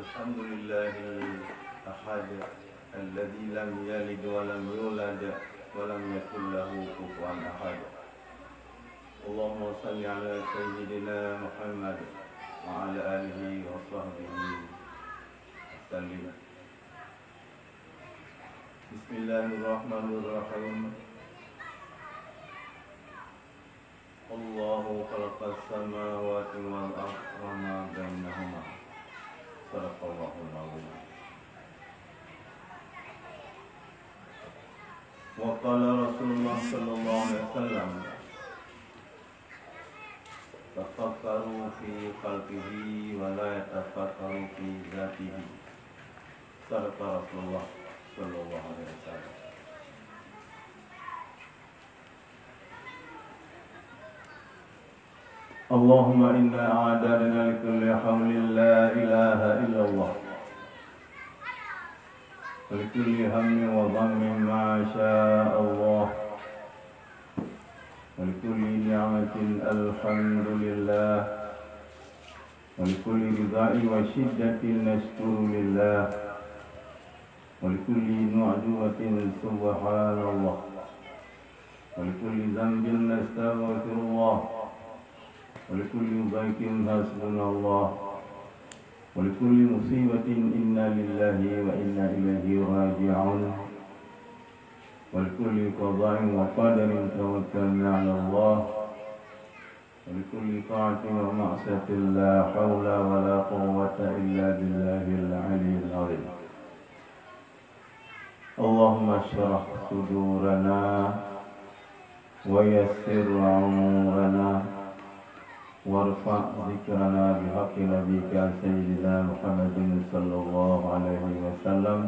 الحمد لله الأحد الذي لم يلد ولم يولد ولم يكن له كفوا أحد. اللهم صل على سيدنا محمد وعلى آله وصحبه وسلم. بسم الله الرحمن الرحيم. الله خلق السماوات والأرض وما بينهما. صدق الله العظيم. وقال رسول الله صلى الله عليه وسلم: تفكروا في خلقه ولا يتفكروا في ذاته. صدق رسول الله صلى الله عليه وسلم. اللهم إنا أعددنا لكل حول لا إله إلا الله، ولكل هم وضم ما شاء الله، ولكل نعمة الحمد لله، ولكل رضاء وشدة نشكر لله، ولكل معجوبة سبحان الله، ولكل ذنب نستغفر الله، ولكل ضيق حسبنا الله، ولكل مصيبة إنا لله وإنا إليه راجعون، ولكل قضاء وقدر توكلنا على الله، ولكل طاعة ومعصية لا حول ولا قوة إلا بالله العلي العظيم. اللهم اشرح صدورنا ويسر أمورنا وارفع ذكرنا بحق نبيك سيدنا محمد صلى الله عليه وسلم.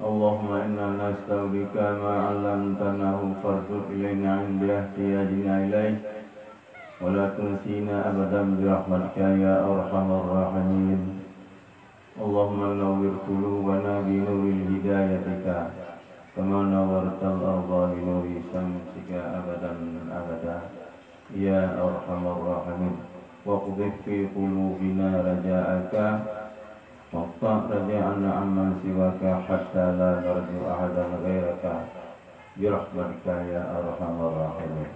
اللهم إنا نستودعك ما علمتناه فارزق إلينا عند احتياجنا إليه ولا تنسينا أبدا برحمتك يا أرحم الراحمين. اللهم نور قلوبنا بنور هدايتك كما نورت الأرض بنور شمسك أبدا أبدا يا أرحم الراحمين. واقذف في قلوبنا رجاءك واقطع رجاءنا عمن سواك حتى لا نرجو أحدا غيرك برحمتك يا أرحم الراحمين.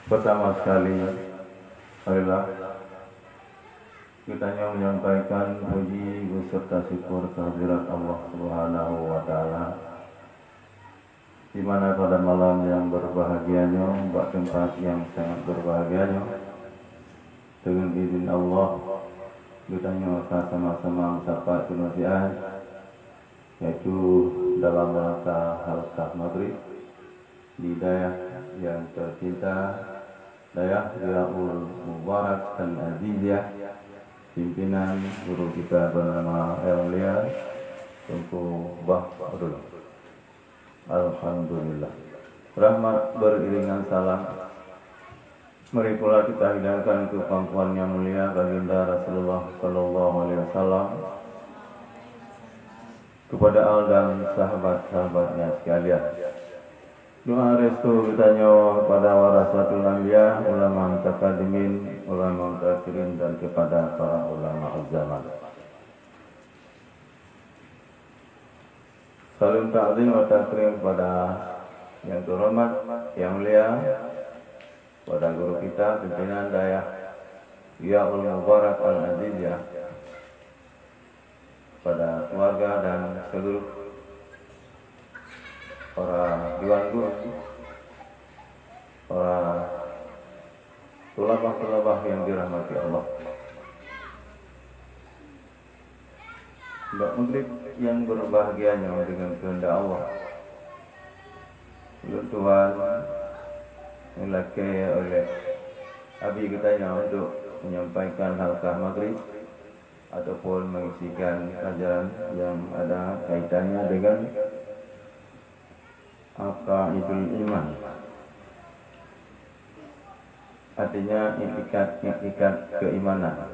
Pertama sekali, marilah kita menyampaikan puji beserta syukur kehadirat Allah Subhanahu wa Ta'ala, di mana pada malam yang berbahagianya, tempat yang sangat berbahagianya, dengan izin Allah kita sama-sama mencapai penuntian, yaitu dalam rangka halaqah maghrib di daerah yang tercinta, daerah Biraul Mubarak dan Aziziyah, pimpinan guru kita bernama Elia Tunku Bahrul. Alhamdulillah. Rahmat beriringan salam mari pula kita hidangkan ke pangkuan yang mulia baginda Rasulullah Sallallahu Alaihi Wasallam, kepada al dan sahabat-sahabatnya sekalian. Doa restu kita nyawa pada warasatul anbiya, ulama mutaqaddimin, ulama mutakhirin, dan kepada para ulama zaman. Salam ta'zim wa takrim kepada yang terhormat, yang mulia, pada guru kita, pimpinan daerah Biraul Mubarak Al-Aziziyah, pada keluarga dan seluruh para dewan guru, para tulabah-tulabah yang dirahmati Allah. Mbak Maghrib yang berbahagianya dengan kehendak Allah, Tuhan dilakai oleh Abi kitanya untuk menyampaikan halaqah maghrib ataupun mengisikan ajaran yang ada kaitannya dengan aqaidul iman, artinya ikat keimanan.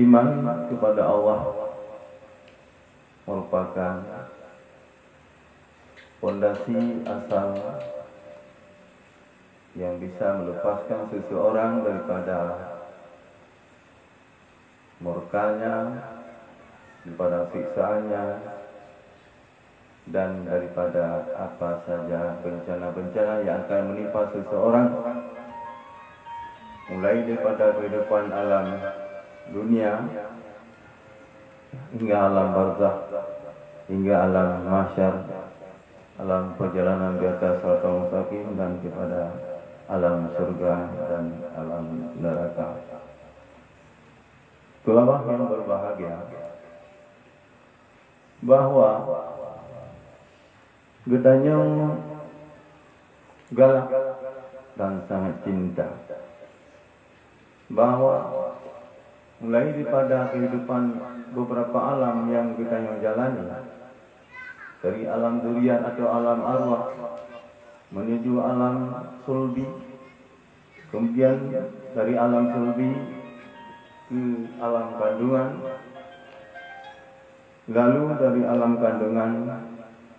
Iman kepada Allah merupakan pondasi asal yang bisa melepaskan seseorang daripada murkanya, daripada siksaannya, dan daripada apa saja bencana-bencana yang akan menimpa seseorang, mulai daripada kehidupan alam dunia hingga alam barzakh, hingga alam mahsyar, alam perjalanan di atas siratal mustaqim, dan kepada alam surga dan alam neraka. Itulah yang berbahagia bahwa gedanya galak dan sangat cinta, bahwa mulai daripada kehidupan beberapa alam yang kita jalani, dari alam durian atau alam arwah menuju alam sulbi, kemudian dari alam sulbi ke alam kandungan, lalu dari alam kandungan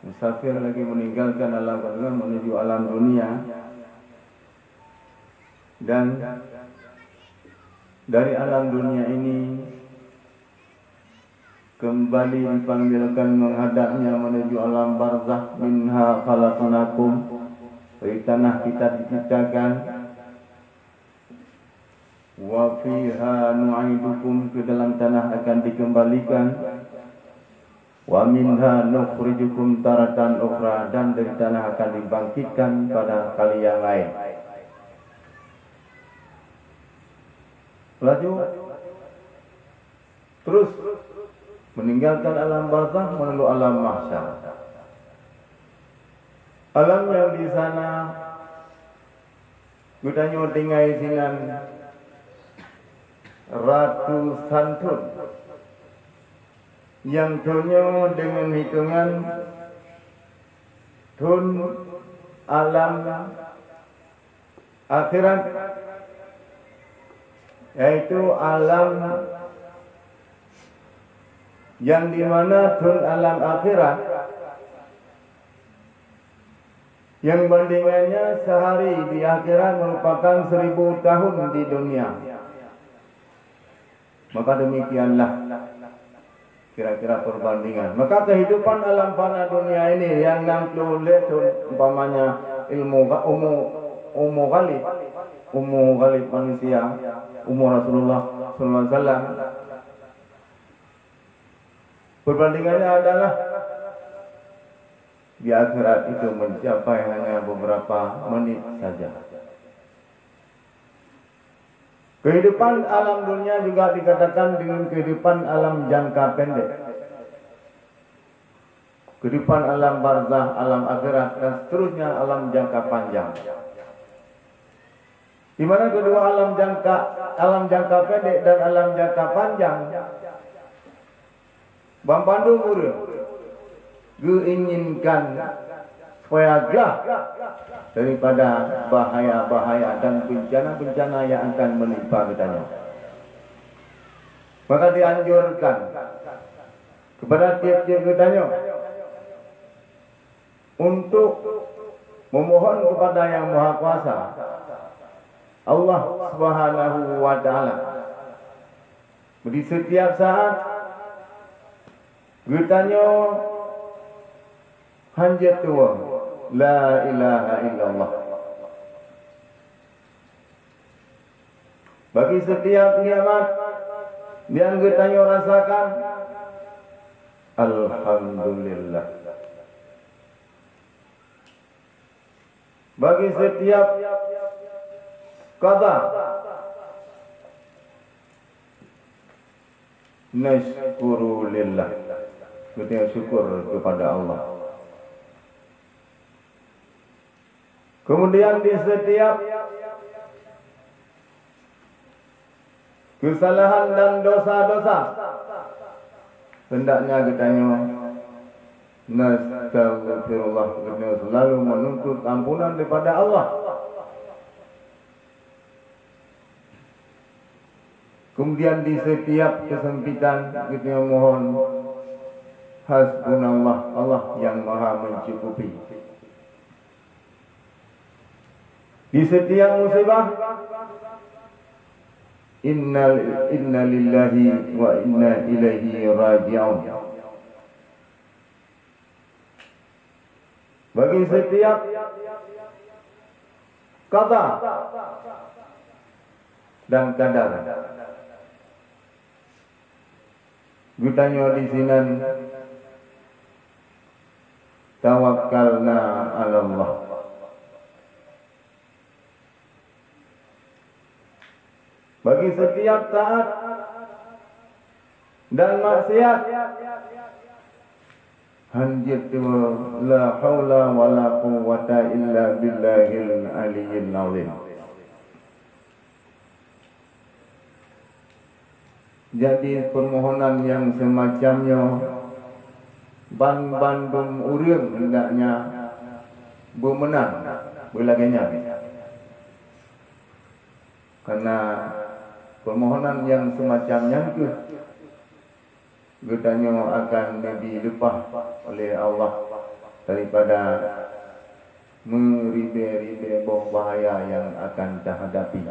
musafir lagi meninggalkan alam kandungan menuju alam dunia, dan dari alam dunia ini kembali dipanggilkan menghadapnya menuju alam barzakh. Minha khalaqnakum, dari tanah kita diciptakan, wa fiha nu'idukum, ke dalam tanah akan dikembalikan, wa minha nukhrijukum taratan ukhra, dan dari tanah akan dibangkitkan pada kali yang lain. Laju terus meninggalkan alam barzakh menuju alam mahsyar. Alam yang di sana gudanya tinggai sinan ratu santun yang tunyo dengan hitungan tun alam akhirat, yaitu alam yang dimana tun alam akhirat yang bandingannya sehari di akhirat merupakan 1000 tahun di dunia. Maka demikianlah kira-kira perbandingan. Maka kehidupan alam fana dunia ini yang 60 tahun, umpamanya umur galib manusia, umur Rasulullah SAW, perbandingannya adalah di akhirat itu mencapai hanya beberapa menit saja. Kehidupan alam dunia juga dikatakan dengan kehidupan alam jangka pendek. Kehidupan alam barzakh, alam akhirat, dan seterusnya alam jangka panjang. Di mana kedua alam jangka pendek dan alam jangka panjang, Bang Pandu Murid inginkan supaya gah daripada bahaya-bahaya dan bencana-bencana yang akan menimpa kitanya. Maka dianjurkan kepada tiap-tiap kitanya untuk memohon kepada Yang Maha Kuasa, Allah Subhanahu wa Ta'ala, di setiap saat kitanya hanjat tua, la ilaha illallah. Bagi setiap nikmat yang kita rasakan, alhamdulillah. Bagi setiap qada, nashkuru lillah. Kita syukur kepada Allah. Kemudian di setiap kesalahan dan dosa-dosa, hendaknya kita nastaghfirullah, kita selalu menuntut ampunan daripada Allah. Kemudian di setiap kesempitan kita mohon Hasbunallah, Allah yang maha mencukupi. Di setiap musibah, inna lillahi wa inna ilaihi raji'un. Bagi setiap qada dan qadar, gutanya di sini tawakkalna 'ala Allah. Bagi setiap taat dan maksiat, hanjitu la haula wala quwwata illa billahil aliyyil azim. Jadi permohonan yang semacamnya bandung urang hendaknya bermenang belaganya. Karena permohonan yang semacamnya itu getanya akan dilepas oleh Allah daripada meribe-ribe bahaya yang akan terhadapi.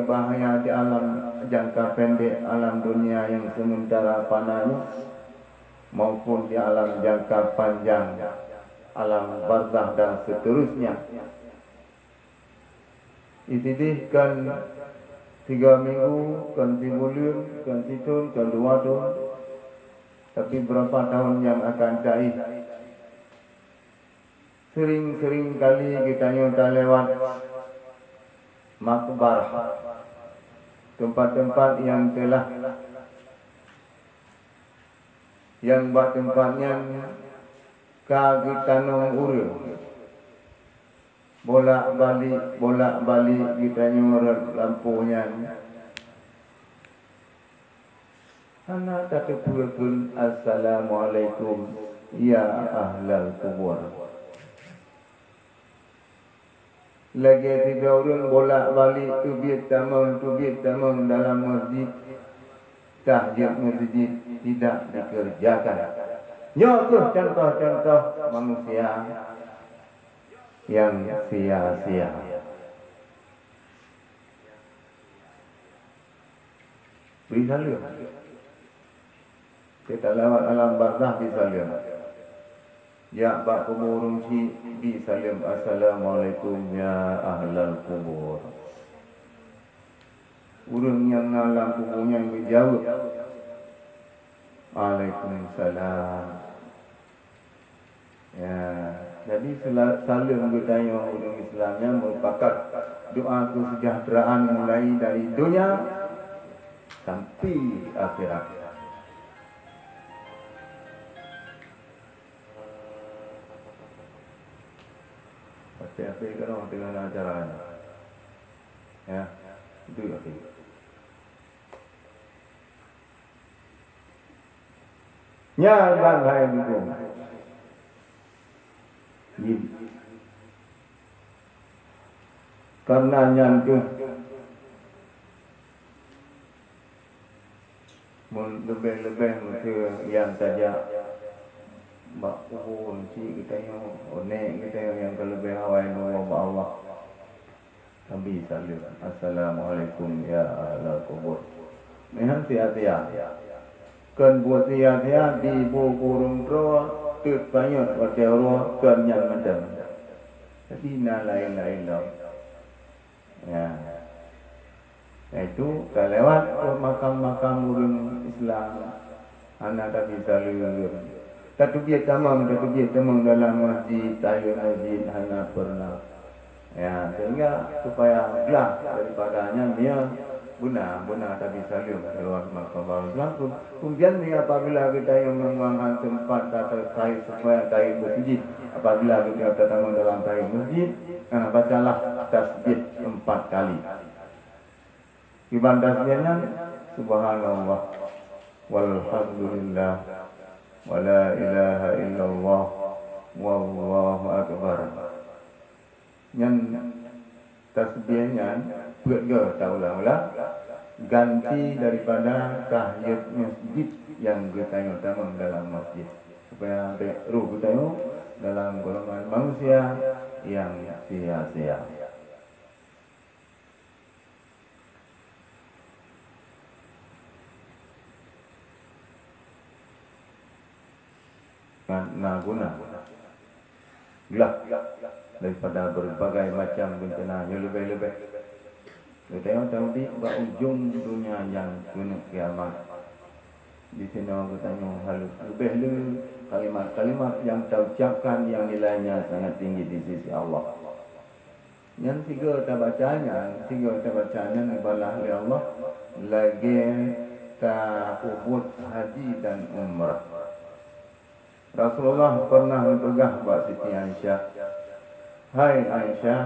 Bahaya di alam jangka pendek, alam dunia yang sementara panahnya, maupun di alam jangka panjang, alam barzakh dan seterusnya. Itidihkan 3 minggu, kan 3 bulan, kan 1 tahun, kan 2 tahun. Tapi berapa tahun yang akan cair? Sering-sering kali kita nyata lewat makbar, tempat-tempat yang telah yang buat tempatnya kagitanong urang. Bolak-balik kita nyurat lampunya. Ana tatepulkeun assalamualaikum ya ahlal kubur. Lagi 3 orang bolak-balik tubit tamang dalam masjid. Tahiyat masjid tidak dikerjakan. Nyokuh contoh-contoh manusia yang sia-sia. Beri salam. Kita lewat alam barzakh di salam. Ya bak kubur si di salam assalamualaikum ya ahlal kubur. Urang yang alam kuburnya menjawab Waalaikumsalam. Ya, jadi salam budaya orang Islamnya merupakan doa kesejahteraan mulai dari dunia sampai akhirat. Pasti kalau dengan acara ya, itu ya. Ya, bangkai itu. Karena nyantuh lebih-lebih yang saja mak pohon si kita yang onek kita yang kelebih awal nama Allah. Kami salam assalamualaikum ya ahlal kubur. Mehan sia-sia. Kan buat sia-sia di bukurung roh terbanyak pada roh kan yang macam. Jadi lain-lain lah. Ya. Itu kalau lewat makam-makam orang Islam, anak tak bisa lulur. Satu biar tamang dalam masjid, tayu masjid, hanya pernah. Ya, sehingga supaya belah daripadanya dia guna tak bisa lulur lewat makam Islam. Kemudian apabila kita yang menguangkan tempat atau tayu supaya tayu masjid, apabila kita tamang dalam tayu masjid, bacalah tasbih 4 kali. Ibadahnya subhanallah walhamdulillah wala ilaha illallah wallahu akbar. Yang tasbihnya berga taulah ganti daripada tahiyat masjid yang kita utama dalam masjid, supaya ruh kita dalam golongan manusia yang sia-sia. Guna gelap daripada berbagai macam bencana yang lebih-lebih. Kita tahu di ujung dunia yang penuh kiamat. Di sini orang bertanya halus lebih kalimat-kalimat yang terucapkan yang nilainya sangat tinggi di sisi Allah. Yang tiga bacanya ibadah oleh Allah lagi ta'ubud haji dan umrah. Rasulullah pernah mentegah buat Siti Aisyah, hai Aisyah,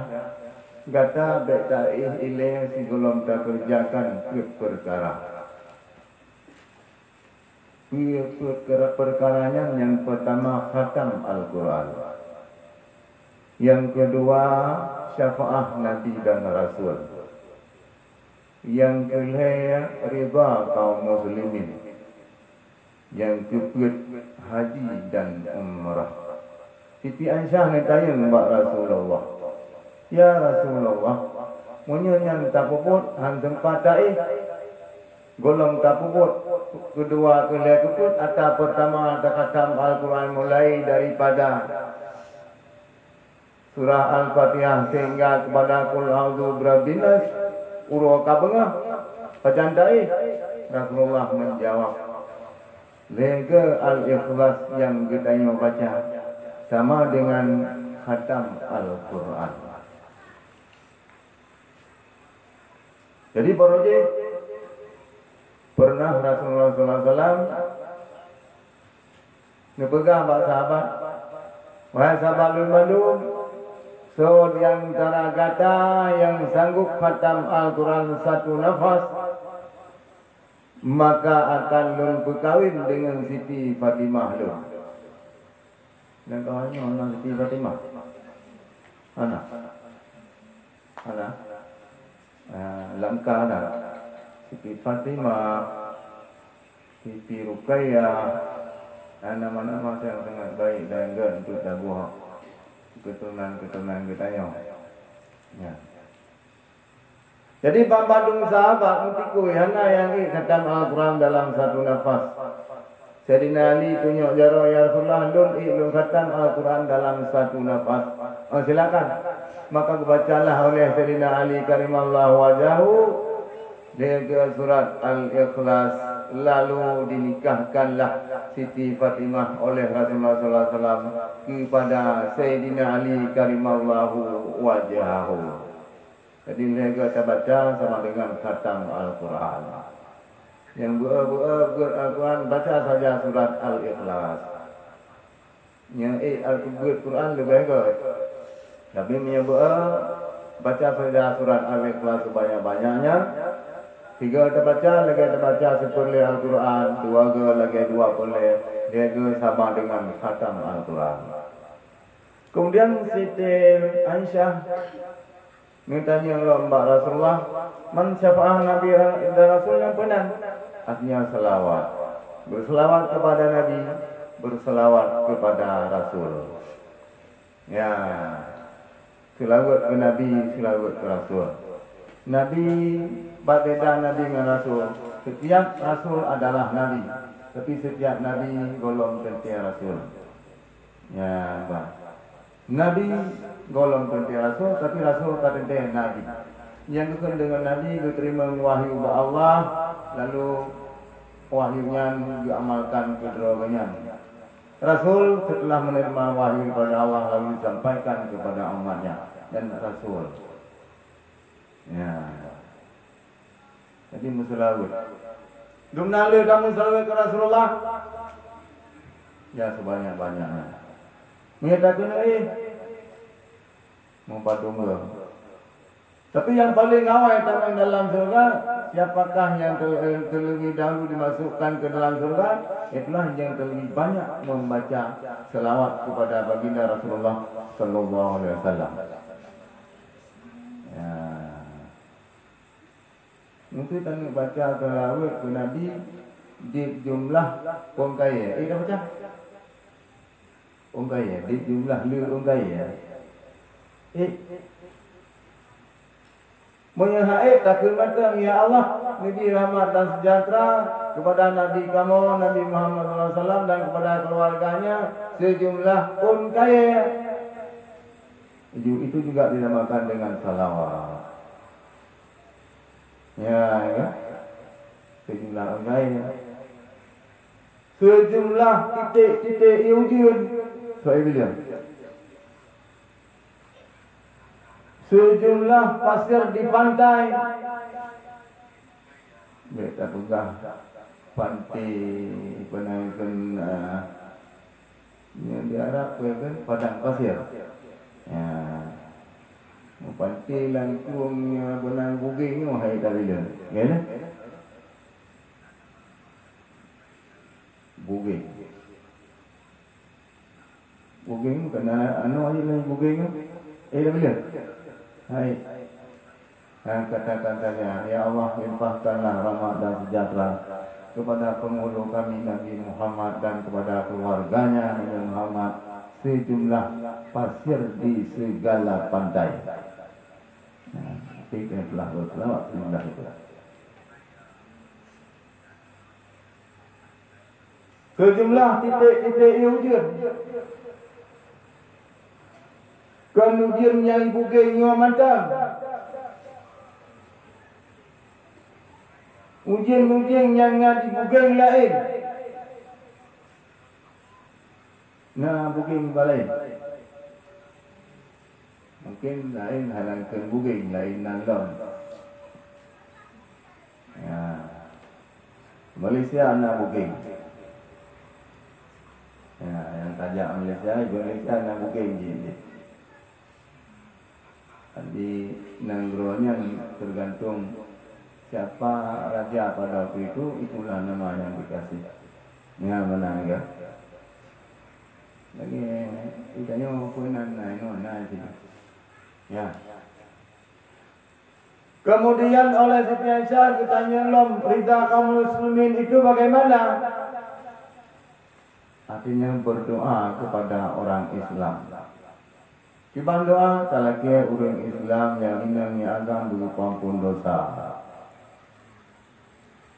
gata be'ta'ih ilih si golong tak kerjakan ke perkara. Perkaranya yang pertama khatam Al-Quran, yang kedua syafaah Nabi dan Rasul, yang kelima riba kaum muslimin, yang keempat haji dan umrah. Siti Aisyah tanya kepada Rasulullah, ya Rasulullah, munyo yang tak puput han tempat ta'i golong tak puput, kedua kelekut atau pertama khatam Al-Quran mulai daripada surah Al-Fatihah sehingga kepada Qul a'udzu birabbin nas urwa kabengah pacandai. Rasulullah menjawab, lega Al-Ikhlas yang kita baca sama dengan khatam Al-Quran. Jadi Baroji pernah Rasulullah SAW ngepegang sahabat, wahai sahabat lun-malum, so di antara kata yang sanggup khatam Al-Quran satu nafas, maka akan lun berkahwin dengan Siti Fatimah lun. Dan kawannya orang Siti Fatimah. Anak. Langkah dah. Siti Fatimah, Siti Ruqayyah, nama-nama yang sangat baik dan enggak untuk dabuh keturunan kita ya. Jadi pambadung sahabat mutiku hana yang khatam Al-Quran dalam satu nafas. Sayyidina Ali tunjuk jaro ya Rasulullah lun khatam Al-Quran dalam satu nafas. Oh silakan. Maka bacalah oleh Sayyidina Ali karimallahu wajahu dengan surat Al-Ikhlas, lalu dinikahkanlah Siti Fatimah oleh Rasulullah SAW kepada Sayyidina Ali karimallahu wajahu. Jadi mereka kita baca sama dengan khatam Al-Quran. Yang buat Al-Quran baca saja surat Al-Ikhlas. Yang Al-Quran lebih baik. Tapi baca saja surat Al-Ikhlas sebanyak-banyaknya. 3 kita baca, lagi kita baca seperli Al-Quran, 2 lagi 2 dia sama dengan khatam Al-Quran. Kemudian Siti Aisyah mintanya Mbak Rasulullah, man syafaah Nabi dan Rasul yang benar. Artinya selawat. Berselawat kepada Nabi, berselawat kepada Rasul. Ya, selawat ke Nabi, selawat ke Rasul. Nabi, berbeda Nabi dengan Rasul. Setiap Rasul adalah Nabi, tapi setiap Nabi golong tentang Rasul. Ya, Mbak. Nabi golong tentang Rasul, tapi Rasul tentang Nabi. Yang bukan dengan Nabi diterima wahyu dari Allah, lalu wahyunya diamalkan keterangannya. Rasul setelah menerima wahyu dari Allah lalu disampaikan kepada umatnya dan Rasul. Ya. Jadi musalawat. Dumnale kamu salawat ke Rasulullah. Ya sebanyak-banyaknya. Mengatakan mau padungga. Tapi yang paling awal datang dalam surga, siapakah yang terlebih dahulu dimasukkan ke dalam surga? Itulah yang terlebih banyak membaca selawat kepada baginda Rasulullah sallallahu alaihi wasallam. Ya. Untuk tanya baca selawat ke Nabi di jumlah orang kaya. Dah baca? Orang kaya. Di jumlah orang kaya. Menyahai takut matang, ya Allah, Nabi rahmat dan sejahtera kepada Nabi kamu, Nabi Muhammad SAW dan kepada keluarganya sejumlah pun kaya. Itu juga dinamakan dengan salawat. Ya, sejumlah pun kaya. Sejumlah titik-titik wujud. Saya bilang. Sejumlah pasir di pantai. Beta pegah pantai penangkan yang di Arab kan padang pasir. Ya, pantai langkungnya benang buging wahai kalian. Ya, buging. Buging kena anu aja lah buging. Dah bila? Hai, katakan saja, ya Allah limpahkanlah rahmat dan sejahtera kepada penghulu kami Nabi Muhammad dan kepada keluarganya Nabi Muhammad sejumlah pasir di segala pantai. Kita telah berselawat sejumlah itu. Sejumlah titik-titik wujud. Kemudian yang buging mantap. Ujian-ujian yang di buging lain. Nah, buging lain. Mungkin lain halangkan buging, lain nalon. Ya. Malaysia anak buging. Ya, yang tajak Malaysia anak buging je. Di Nanggronnya tergantung siapa raja pada waktu itu, itulah nama yang dikasih. Ya, menang ya. Lagi itanya punan itu. Ya. Kemudian oleh Siti Aisyah ditanya lom rida kaum muslimin itu bagaimana? Artinya berdoa kepada orang Islam. Kibang doa talakia orang Islam yang inangnya agam berupa ampun dosa.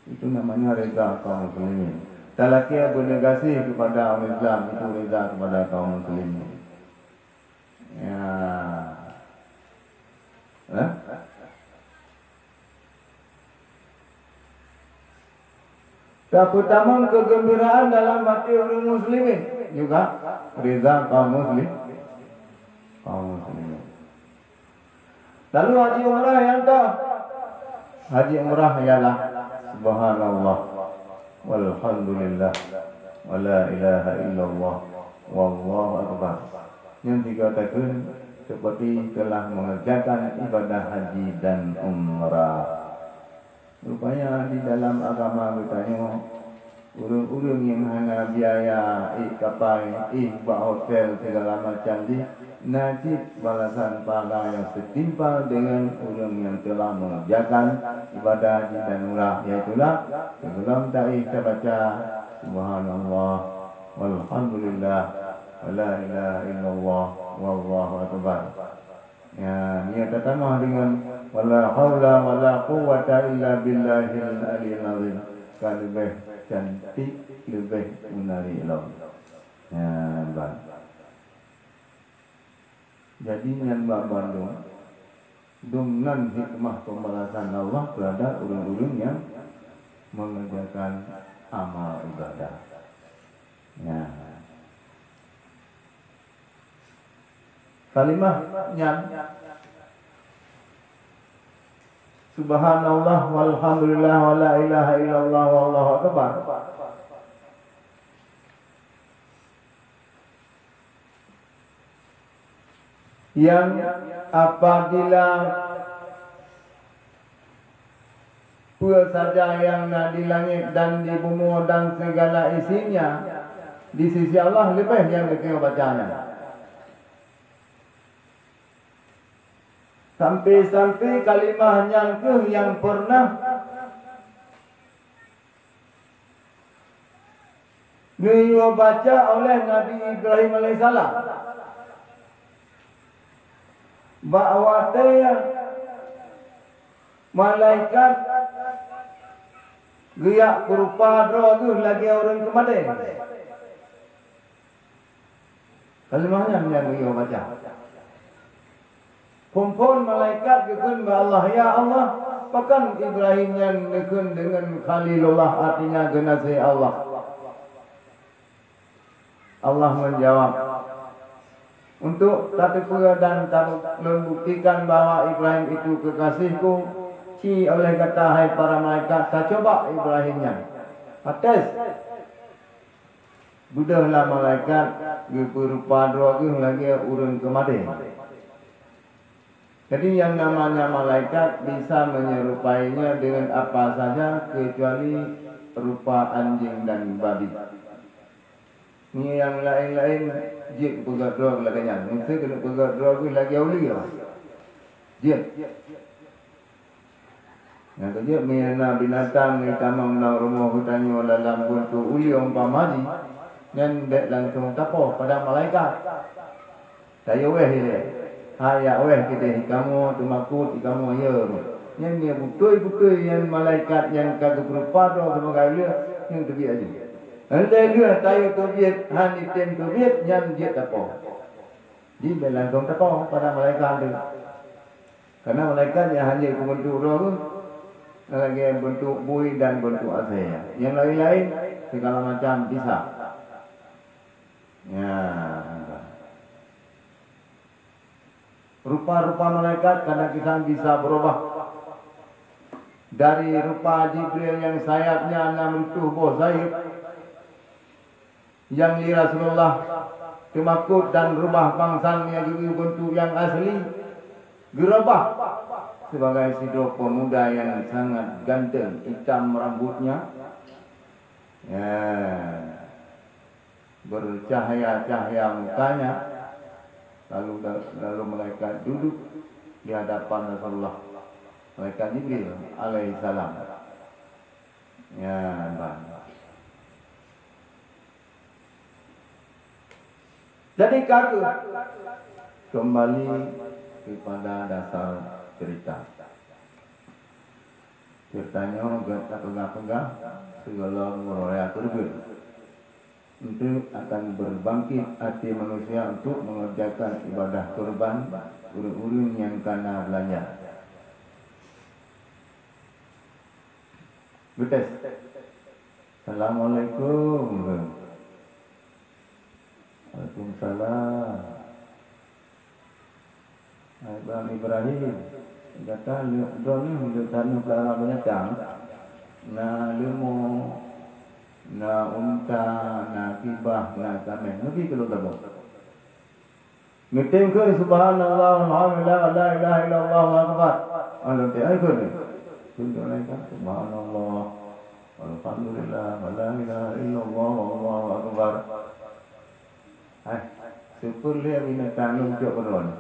Itu namanya reda kaum muslimin. Talakia bernegasi kepada orang Islam, itu reda kepada kaum muslimin. Ya. Pertama kegembiraan dalam hati orang muslimin juga reda kaum muslim. Lalu haji umrah yang tak. Haji umrah ialah subhanallah walhamdulillah wala ilaha illallah wallahu akbar. Yang dikatakan seperti telah mengerjakan ibadah haji dan umrah. Rupanya di dalam agama bertanya urung-urung yang hanya biaya kapal, hotel segala macam di najib balasan pahala yang setimpal dengan orang yang telah mengerjakan ibadah haji dan umrah, yaitulah sebelum ta'i kita baca subhanallah walhamdulillah wala ilaha illallah wallahu akbar. Ya, niat pertama dengan wala haula wala quwwata illa billahil aliyil azim. Kan lebih cantik, lebih menarik lah. Ya, baik. Jadi yang Bandung dengan hikmah pembalasan Allah terhadap orang-orang yang mengerjakan amal ibadah. Ya. Kalimahnya subhanallah walhamdulillah wala ilaha illallah wallahu akbar. Yang apabila pula saja yang di langit dan di bumi dan segala isinya di sisi Allah lebih yang kita bacanya. Sampai-sampai kalimah yang pernah dibaca oleh Nabi Ibrahim alaihissalam, bahwa malaikat giyak berupa tu lagi orang kematian. Kalimahnya yang dia baca. Kumpul malaikat gekun ba Allah, ya Allah, pakan Ibrahim yang gekun dengan Khalilullah, artinya generasi Allah. Allah menjawab, untuk tapi pula dan membuktikan bahwa Ibrahim itu kekasihku, ci oleh kata hai para malaikat, tak coba Ibrahimnya. Atas budahlah malaikat berupa dua lagi urun kematian. Jadi yang namanya malaikat bisa menyerupainya dengan apa saja kecuali rupa anjing dan babi. Ini yang lain-lain jik pegat roh laganya. Mesti kena pegat roh lagi awli ya. Jik. Yang kejap mina binatang ni tamang na rumah hutannya dalam bentuk uli umpamaji dan dek langsung tapoh pada malaikat. Saya weh dia. Haya weh kita kamu tumakut kamu ya. Yang dia betul-betul yang malaikat yang kagak berupa roh sebagai dia yang tebi aja. Nanti dia tahu tubiat han item tubiat yang dia tapoh. Dia langsung tapoh pada malaikat dia. Karena malaikat yang hanya bentuk roh lagi bentuk bui dan bentuk asaya. Yang lain-lain segala macam bisa. Ya. Rupa-rupa malaikat kadang-kadang bisa berubah. Dari rupa Jibril yang sayapnya 6 buah sayap, yang li Rasulullah kemakut dan rumah bangsanya juga bentuk yang asli, gerabah sebagai sidok pemuda yang sangat ganteng, hitam rambutnya, ya, bercahaya-cahaya mukanya. Lalu malaikat duduk di hadapan Rasulullah, malaikat Jibril alaihissalam. Ya, jadi kata kembali kepada dasar cerita. Ceritanya tak pegang-pegang segala muraya terbit. Itu akan berbangkit hati manusia untuk mengerjakan ibadah kurban urun-urun yang kena belanja. Betes. Assalamualaikum. Waalaikumsalam. Bang Ibrahim kata drone untuk tanah pelara banyak kan. Na lemo na unta, na kibah, na kamen. Nabi kalau tabung. Ngetem ke subhanallah, alhamdulillah, la ilaha illallah, Allahu akbar. Allah te ai ke ni. Tunjuk lagi subhanallah, alhamdulillah, la ilaha illallah, Allahu akbar. Syukur dia binatang nunjuk beron.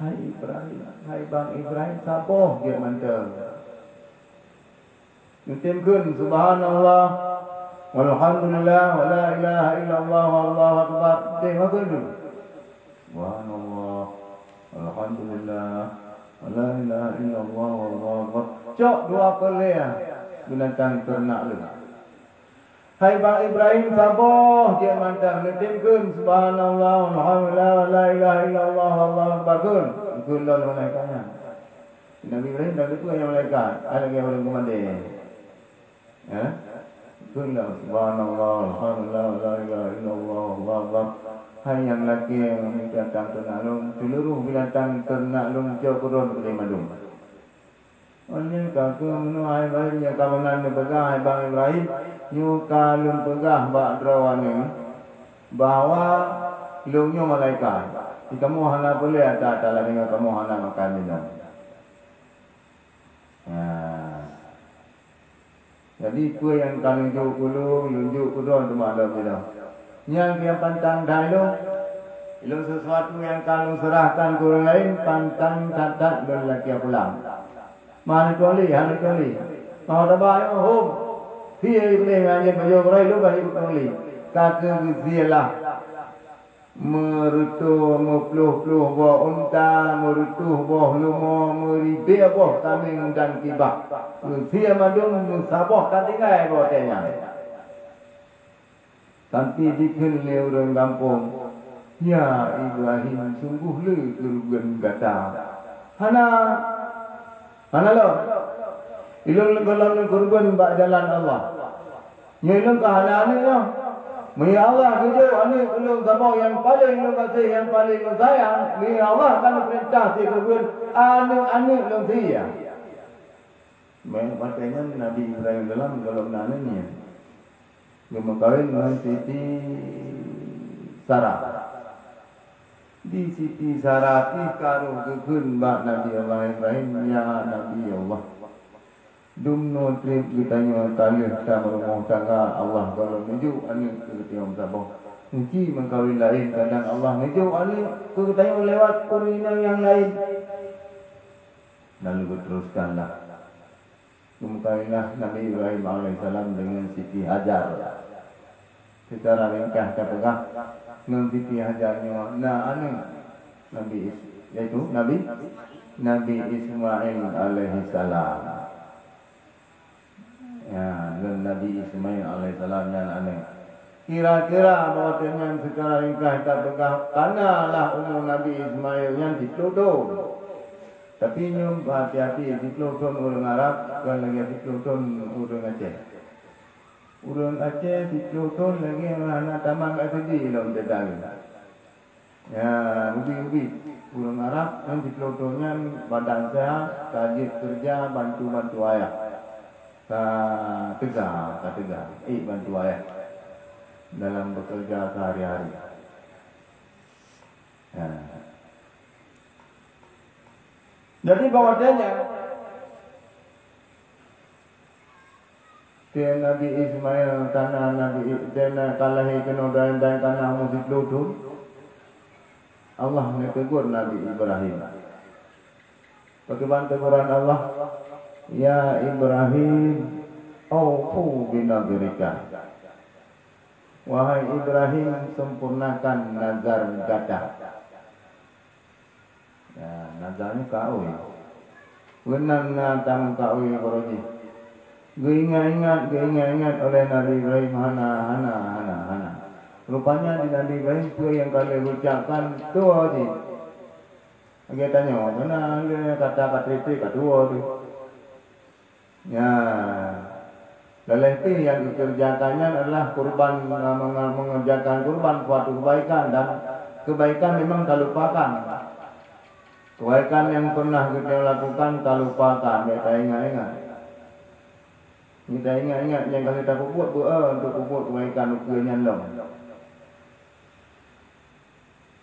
Hai Ibrahim, hai Bang Ibrahim, saboh dia mantap. Nutimkan subhanallah walhamdulillah wa la ilaha illallah wallahu akbar. Tengok dulu. Subhanallah walhamdulillah wa la ilaha illallah wallahu akbar. Cok dua kali ya. Binatang ternak lu. Hai Bang Ibrahim saboh dia mantap. Nutimkan subhanallah walhamdulillah wa la ilaha illallah wallahu akbar. Kun lalu malaikatnya. Nabi Ibrahim dah itu yang malaikat. Ada yang orang komandan. Ya, kunlah subhanallah, alhamdulillah, la ilaha illallah, Allahu akbar. Hai yang laki yang binatang ternak lung, seluruh binatang ternak lung jauh kurun boleh madung. Oleh kakak menuai baiknya kawanan pegah hai Bang Ibrahim, nyuka lung pegah bak drawane bahwa lungnya malaikat. Kamu hana boleh ada dengan kamu hana makan minum. Jadi kue yang kami lunjuk kudon tu malam bila. Yang dia pantang dalu Ilung sesuatu yang kalung serahkan ke orang lain, pantang catat berlaki pulang. Mana tuali, mana tuali. Mau tabah, oh, dia boleh ngaji baju berai lu balik tuali. Kata gizilah merutuh mepluh-pluh buah unta, merutuh buah lumo, meribih buah kambing dan kibak. Dia madung sabah katingai buah tanya. Tapi dikenali orang kampung. Ya Ibrahim sungguh le kerugian gata. Mana lo? Ilung kalau kerugian bak jalan Allah. Ya ilung kahana ni lo. Ya Allah kerja ane ilung sama yang paling ilung kasih yang paling ilung sayang. Ya Allah kan perintah si kerugian ane ilung dia. Main patenya Nabi Ibrahim dalam kalau nananya. Dia kawin dengan Siti Sarah. Di Siti Sarah karo kekeun bak Nabi Allah Ibrahim ya Nabi Allah. Dumno trip ditanya talih ta rumah tangga Allah kalau menuju ane ke tiang sabah. Mungkin mengkawin lain kadang Allah menuju ane ke tanya lewat kurina yang lain. Lalu teruskanlah. Kemukailah Nabi Ibrahim alaihissalam dengan Siti Hajar. Secara ringkas terpegang dengan Siti Hajarnya. Nah, Nabi yaitu Nabi Ismail alaihissalam. Ya, dan Nabi Ismail alaihissalam yang kira-kira bahawa dengan secara ringkas terpegang kanalah umur Nabi Ismail yang dituduh. Tapi nyum hati-hati dikeluton orang Arab bukan lagi dikeluton orang Aceh. Orang Aceh dikeluton lagi anak taman kat sini dalam dedang. Ya, ubi-ubi. Orang Arab yang dikelutonnya badan sehat, rajin kerja, bantu-bantu ayah. Tegak. Bantu ayah dalam bekerja sehari-hari. Ya. Jadi bahwasanya dia Nabi Ismail tanah Nabi Dena kalahi kena dan tanah musik ludu. Allah menegur Nabi Ibrahim. Bagaimana teguran Allah? Ya Ibrahim, aufu binadrika. Wahai Ibrahim, sempurnakan nazar gadah. Ya, nazarnya kau ya. Benar tamu kau ya Koroji. Ingat oleh Nabi Ibrahim hana. Rupanya di Nabi Ibrahim itu yang kali ucapkan tua di. Kita tanya, mana kata-kata itu kedua tu. Ya, dalam itu yang dikerjakannya adalah kurban mengerjakan kurban suatu kebaikan dan kebaikan memang tak lupakan. Kebaikan yang pernah kita lakukan tak lupakan, kita ingat-ingat. Kita ingat-ingat yang kita buat untuk buat kebaikan ukurannya long.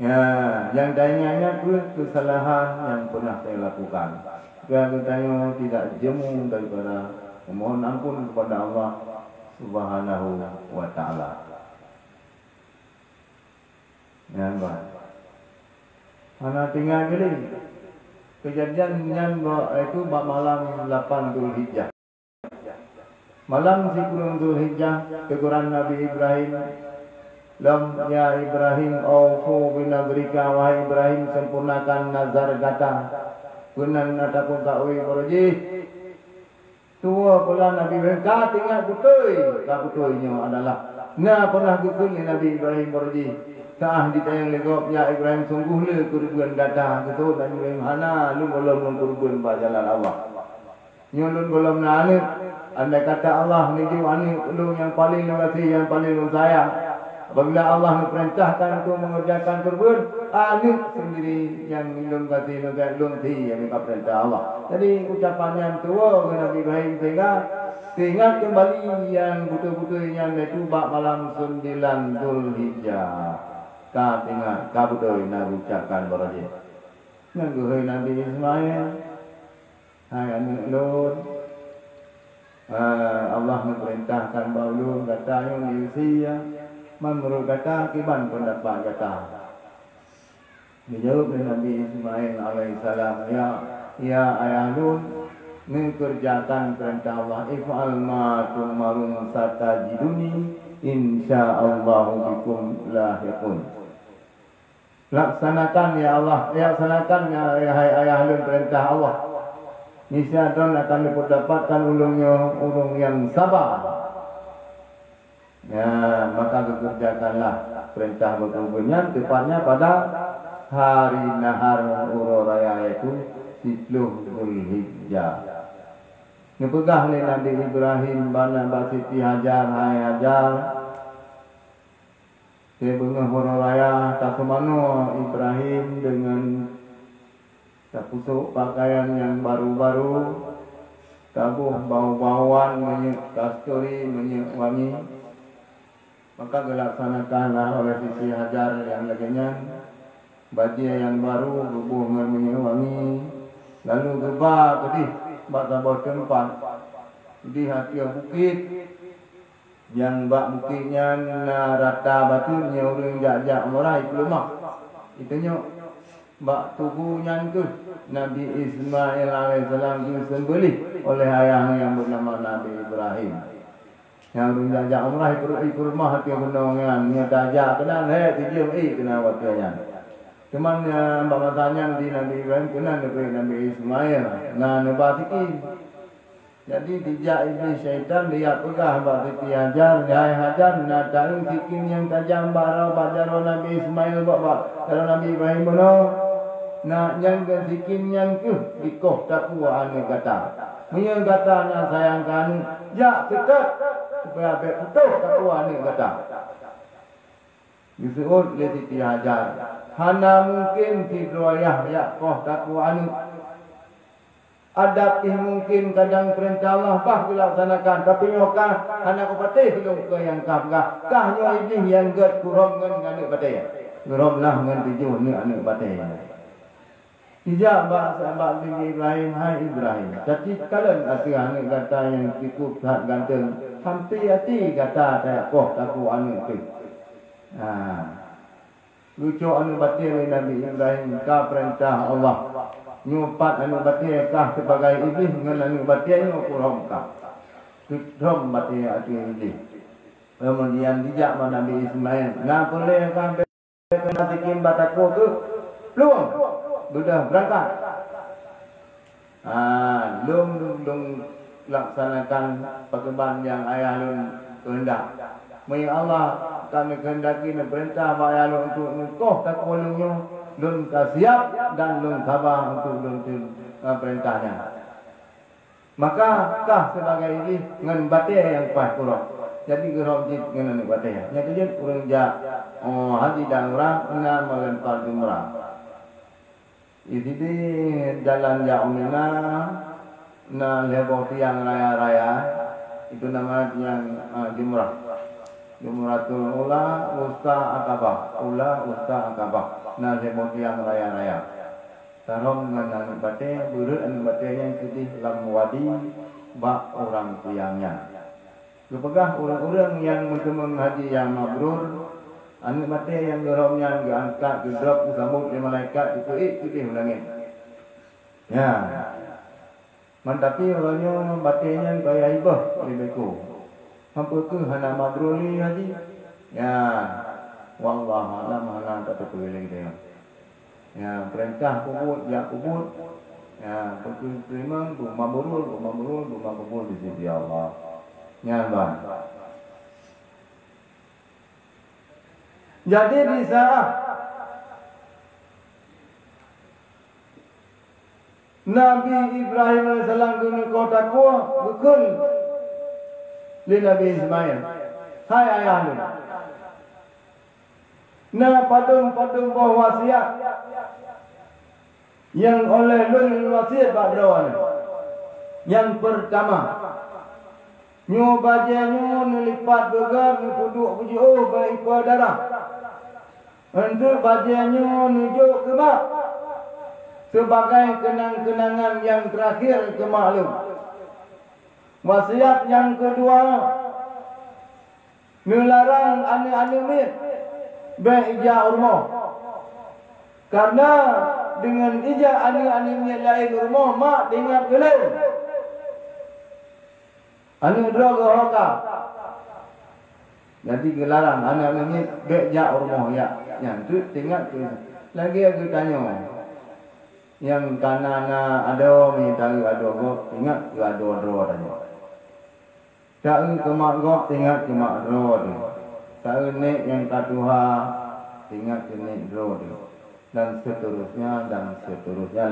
Ya, yang kita ingat-ingat itu kesalahan yang pernah saya lakukan. Kita tidak jemu daripada memohon ampun kepada Allah Subhanahu wa Ta'ala. Ya, baik. Mana tinggal gini kejadian yang itu malam 8 Dzulhijjah. Malam 10 Dzulhijjah teguran Nabi Ibrahim. Lam ya Ibrahim aufu binadrika wahai Ibrahim sempurnakan nazar kata. Gunan ataupun taui berji. Tua pula Nabi Ibrahim tinggal putoi adalah pernah gukul Nabi Ibrahim berji. Kah ditayang legok ya Ibrahim sungguh le kurban gata gitu dan Ibrahim hana lu belum kurban jalan Allah. Nyulun belum nane andai kata Allah niju ani lu yang paling lu kasih yang paling lu sayang. Apabila Allah memerintahkan untuk mengerjakan kurban, ani sendiri yang lu kasih lu ti yang perintah Allah. Jadi ucapan yang tua Nabi Ibrahim sehingga kembali yang betul-betul yang itu malam 9 Dzulhijjah. Ka tinggal kabudoi Nabi ucapkan berajin. Nangguhai Nabi Ismail. Hai anak Lut. Allah memerintahkan baulu kata yang diusia. Menurut kata kiban pendapat kata. Dijawab oleh Nabi Ismail alaihissalam, ya ayahlun, mengerjakan perintah Allah, if'al ma tu'marun satajiduni insyaallahu bikum lahiqun. Laksanakan ya Allah, laksanakan ya ayahlun perintah Allah. Niscaya akan dapatkan ulung yang sabar. Ya, maka kerjakanlah perintah berkerubunan tepatnya pada hari nahar uro raya itu 10 Zulhijjah. Ngepegah oleh Nabi Ibrahim bana Siti Hajar hai Hajar. Dia bengah uro raya tak semano Ibrahim dengan tak pusuk pakaian yang baru-baru, tabuh bau-bauan, minyak kasturi, minyak wangi. Maka dilaksanakanlah oleh Siti Hajar yang laginya baju yang baru, bubuh dengan minyak wangi. Lalu gebah pedih, bak bawah tempat di hati bukit. Yang bak bukitnya rata batunya orang jak-jak morai pelumak. Itunya bak tubuhnya itu Nabi Ismail alaihissalam disembelih oleh ayahnya yang bernama Nabi Ibrahim. Yang berjajak umrah ikut rumah hati gunungan, dia tajak kena tijim kena waktunya. Cuman bahasanya di Nabi Ibrahim kena Nabi Ismail. Nah nebasiki. Jadi tijak iblis syaitan dia pegah Siti Hajar, dia hajar nak tahu sikin yang tajam barau bajaro Nabi Ismail kalau Nabi Ibrahim bono. Nak yang sikin yang dikoh tak kuat ane kata. Punya kata nak sayangkan, ya tetap supaya betul tak kuat ane kata. Disebut oleh Siti Hajar. Hana mungkin tidroyah ya koh tak kuat ane. Adapih mungkin kadang perintah Allah bah dilaksanakan, tapi nyokah anak kupatih belum ke yang kah kahnya iblis yang gad kurom ngan anak patih. Kurom lah ngan tujuh ni anak patih. Tidak bahasa Nabi Ibrahim, hai Ibrahim. Tapi kalian asal anak kata yang cukup tak ganteng, hampir hati kata saya koh taku anak tu. Lucu anak patih Nabi Ibrahim ka perintah Allah. Nyupat anu batia kah sebagai iblis dengan anu batia anu kurom kah. Kurom batia atu iblis. Kemudian dijak Nabi Ismail. Nah boleh sampai kena tikim bataku tu. Peluang. Sudah berangkat. Lum laksanakan perkembangan yang ayah lun kehendak. Maya Allah kami kehendaki perintah ayah lun untuk nukoh tak kolongnya. Lun siap dan lun sabar untuk lun perintahnya. Maka kah sebagai ini dengan batia yang pas kurang. Jadi gerom jid dengan batia. Yang kejut orang jak haji dan orang dengan melempar jumrah. Di sini jalan Jaumina na leboh tiang raya-raya itu nama yang jumrah. Jumratul ula usta akabah. Ula usta akabah. Nah leboh tiang raya-raya. Tarom dengan anak batia, buruk anak batia yang sedih dalam wadi bak orang tiangnya. Kepegah orang-orang yang menhaji yang mabrur. Anak mati yang geromnya diangkat, didrop, disambut oleh malaikat, itu ulangin. Ya. Tapi orangnya matinya kaya ibah oleh beku. Hampa ke hana madruli haji? Ya. Wallahualam hana tak terpilih dia. Ya, perintah kubur, ya kubur. Ya, terima, rumah kubur di sisi Allah. Ya, bang. Jadi bisa Nabi Ibrahim AS guna kota kuah bukul li Nabi Ismail. Hai ayah lu. Nah padung-padung bawah wasiat yang oleh lun wasiat Pak Brawan. Yang pertama, nyu bajanya nelipat begar nupuduk puji baik ke darah. Untuk bajanya nujuk ke mak sebagai kenang-kenangan yang terakhir ke maklum. Wasiat yang kedua, melarang anak-anak mit beija urmah. Karena dengan ijak aning-aning yang lain rumah mak dengar geleng. Aning droga hoka. Jadi gelarang anak-anak ni bejak rumah ya. Yang tu tinggal tu. Lagi aku tanya. Yang kanan ada minta ada go ingat ada ro tanya. Tak ke mak go ingat ke mak ro tu. Tak nek yang katuha ingat ke nek ro tu. Dan seterusnya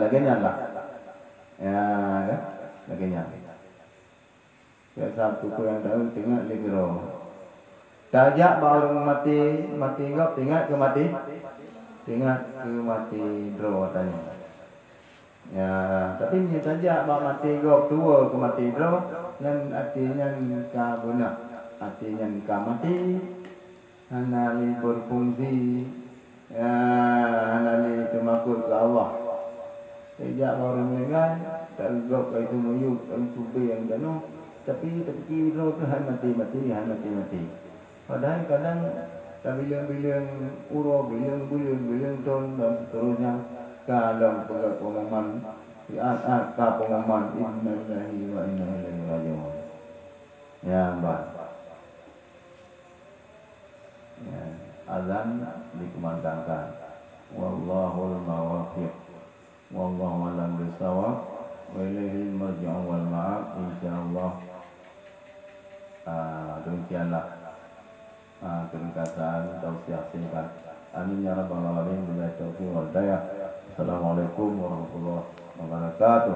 lagi nyala. Ya kan? Lagi nyala. Ya satu tu yang tahu ingat lagi ro. Tajak baru mati go ingat ke mati. Ingat ke mati ro tanya. Ya, tapi ni saja bak mati gok tua ke mati ro dan artinya ka guna. Artinya ka mati hanali berfungsi ya hanali temakul ke Allah. Sejak baru mendengar tak gok itu muyuk dan subi yang jano tapi ro tu han mati. Padahal kadang bilang bilang ton dan seterusnya dalam pengumuman di atas pengumuman innalillahi wa inna ilaihi raji'un. Ya, Mbak. Ya, azan dikumandangkan. Wallahul muwaffiq. Wallahu a'lam bishawab. Wa ilaihil marji'u wal ma'ab insyaallah. Demikianlah keringkasan tausiah singkat. Amin ya rabbal alamin. Billahi taufiq wal hidayah. Assalamualaikum warahmatullahi wabarakatuh.